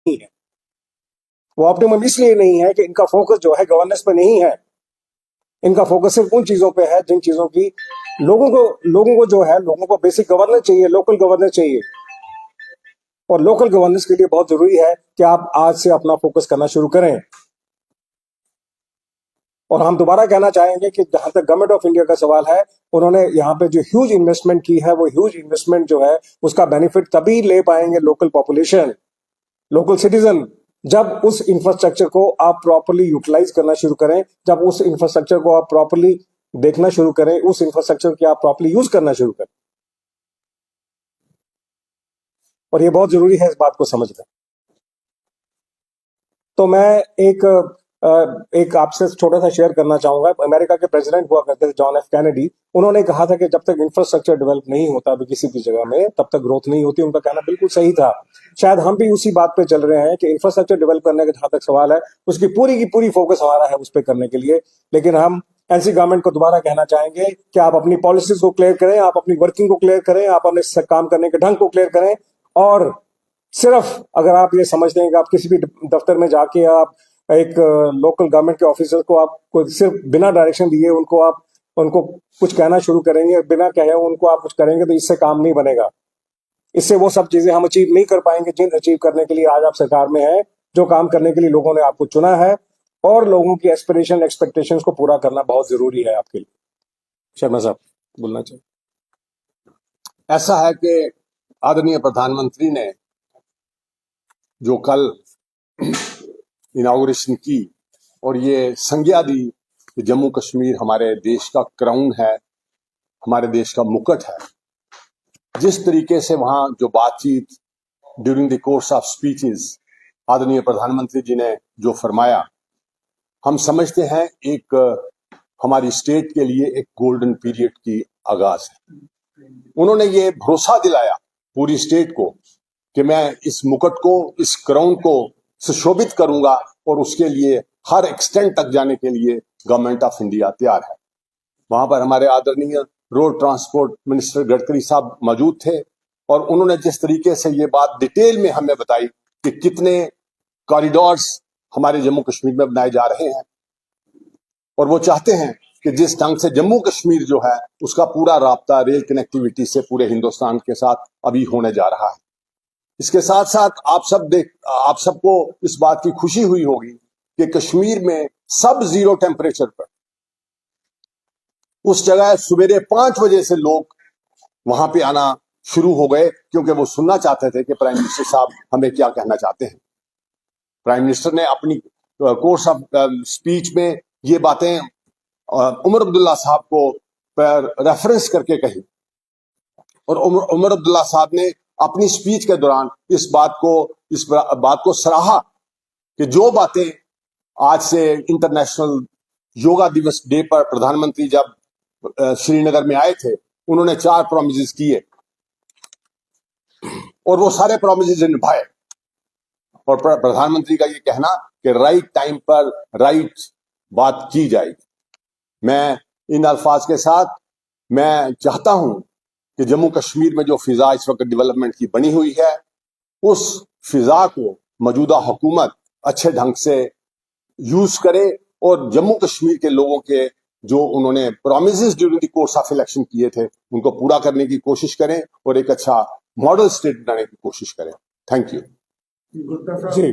है। वो ऑप्टिमम इसलिए नहीं है कि इनका फोकस जो है गवर्नेंस पे नहीं है, इनका फोकस सिर्फ उन चीजों पे है जिन चीजों की लोगों को जो है, लोगों को बेसिक गवर्नेंस चाहिए, लोकल गवर्नेंस चाहिए। और लोकल गवर्नेंस के लिए बहुत जरूरी है कि आप आज से अपना फोकस करना शुरू करें। और हम दोबारा कहना चाहेंगे कि जहां तक गवर्नमेंट ऑफ इंडिया का सवाल है, उन्होंने यहाँ पे जो ह्यूज इन्वेस्टमेंट की है, वो ह्यूज इन्वेस्टमेंट जो है उसका बेनिफिट तभी ले पाएंगे लोकल पॉपुलेशन, लोकल सिटीजन, जब उस इंफ्रास्ट्रक्चर को आप प्रॉपर्ली यूटिलाइज करना शुरू करें, जब उस इंफ्रास्ट्रक्चर को आप प्रॉपर्ली देखना शुरू करें, उस इंफ्रास्ट्रक्चर की आप प्रॉपर्ली यूज करना शुरू करें। और ये बहुत जरूरी है इस बात को समझना। तो मैं एक आपसे छोटा सा शेयर करना चाहूंगा। अमेरिका के प्रेसिडेंट हुआ करते थे जॉन एफ कैनेडी, उन्होंने कहा था कि जब तक इंफ्रास्ट्रक्चर डेवलप नहीं होता भी किसी भी जगह में, तब तक ग्रोथ नहीं होती। उनका कहना बिल्कुल सही था। शायद हम भी उसी बात पे चल रहे हैं कि इंफ्रास्ट्रक्चर डेवलप करने का जहां तक सवाल है, उसकी की पूरी फोकस हमारा है उस पर करने के लिए। लेकिन हम एनसी गवर्नमेंट को दोबारा कहना चाहेंगे कि आप अपनी पॉलिसीज को क्लियर करें, आप अपनी वर्किंग को क्लियर करें, आप अपने काम करने के ढंग को क्लियर करें। और सिर्फ अगर आप ये समझते हैं कि आप किसी भी दफ्तर में जाके आप एक लोकल गवर्नमेंट के ऑफिसर को आप सिर्फ बिना डायरेक्शन दिए उनको कुछ कहना शुरू करेंगे, बिना कहे उनको आप कुछ करेंगे, तो इससे काम नहीं बनेगा। इससे वो सब चीजें हम अचीव नहीं कर पाएंगे जिन अचीव करने के लिए आज आप सरकार में है, जो काम करने के लिए लोगों ने आपको चुना है। और लोगों की एस्पिरेशन एक्सपेक्टेशंस को पूरा करना बहुत जरूरी है आपके लिए। शर्मा साहब बोलना चाहिए। ऐसा है कि आदरणीय प्रधानमंत्री ने जो कल इनागुरेशन की और ये संज्ञा दी कि जम्मू कश्मीर हमारे देश का क्राउन है, हमारे देश का मुकुट है। जिस तरीके से वहां जो बातचीत during the course of speeches आदरणीय प्रधानमंत्री जी ने जो फरमाया, हम समझते हैं एक हमारी स्टेट के लिए एक गोल्डन पीरियड की आगाज है। उन्होंने ये भरोसा दिलाया पूरी स्टेट को कि मैं इस मुकुट को, इस क्राउन को सुशोभित करूंगा और उसके लिए हर एक्सटेंट तक जाने के लिए गवर्नमेंट ऑफ इंडिया तैयार है। वहां पर हमारे आदरणीय रोड ट्रांसपोर्ट मिनिस्टर गडकरी साहब मौजूद थे और उन्होंने जिस तरीके से ये बात डिटेल में हमें बताई कि कितने कॉरिडोर्स हमारे जम्मू कश्मीर में बनाए जा रहे हैं और वो चाहते हैं कि जिस ढंग से जम्मू कश्मीर जो है उसका पूरा राब्ता रेल कनेक्टिविटी से पूरे हिंदुस्तान के साथ अभी होने जा रहा है। इसके साथ साथ आप सबको इस बात की खुशी हुई होगी कि कश्मीर में सब जीरो टेम्परेचर पर उस जगह सवेरे 5 बजे से लोग वहां पे आना शुरू हो गए, क्योंकि वो सुनना चाहते थे कि प्राइम मिनिस्टर साहब हमें क्या कहना चाहते हैं। प्राइम मिनिस्टर ने अपनी कोर्स ऑफ स्पीच में ये बातें उमर अब्दुल्ला साहब को रेफरेंस करके कही और उमर अब्दुल्ला साहब ने अपनी स्पीच के दौरान इस बात को सराहा कि जो बातें आज से इंटरनेशनल योगा दिवस डे पर प्रधानमंत्री जब श्रीनगर में आए थे, उन्होंने 4 प्रॉमिसेस किए और वो सारे प्रॉमिसेस निभाए। और प्रधानमंत्री का ये कहना कि राइट टाइम पर राइट बात की जाएगी। मैं इन अल्फाज के साथ मैं चाहता हूं कि जम्मू कश्मीर में जो फिजा इस वक्त डेवलपमेंट की बनी हुई है, उस फिजा को मौजूदा हुकूमत अच्छे ढंग से यूज करे और जम्मू कश्मीर के लोगों के जो उन्होंने promises during the course of election किए थे उनको पूरा करने की कोशिश करें और एक अच्छा मॉडल स्टेट बनाने की कोशिश करें। Thank you ji.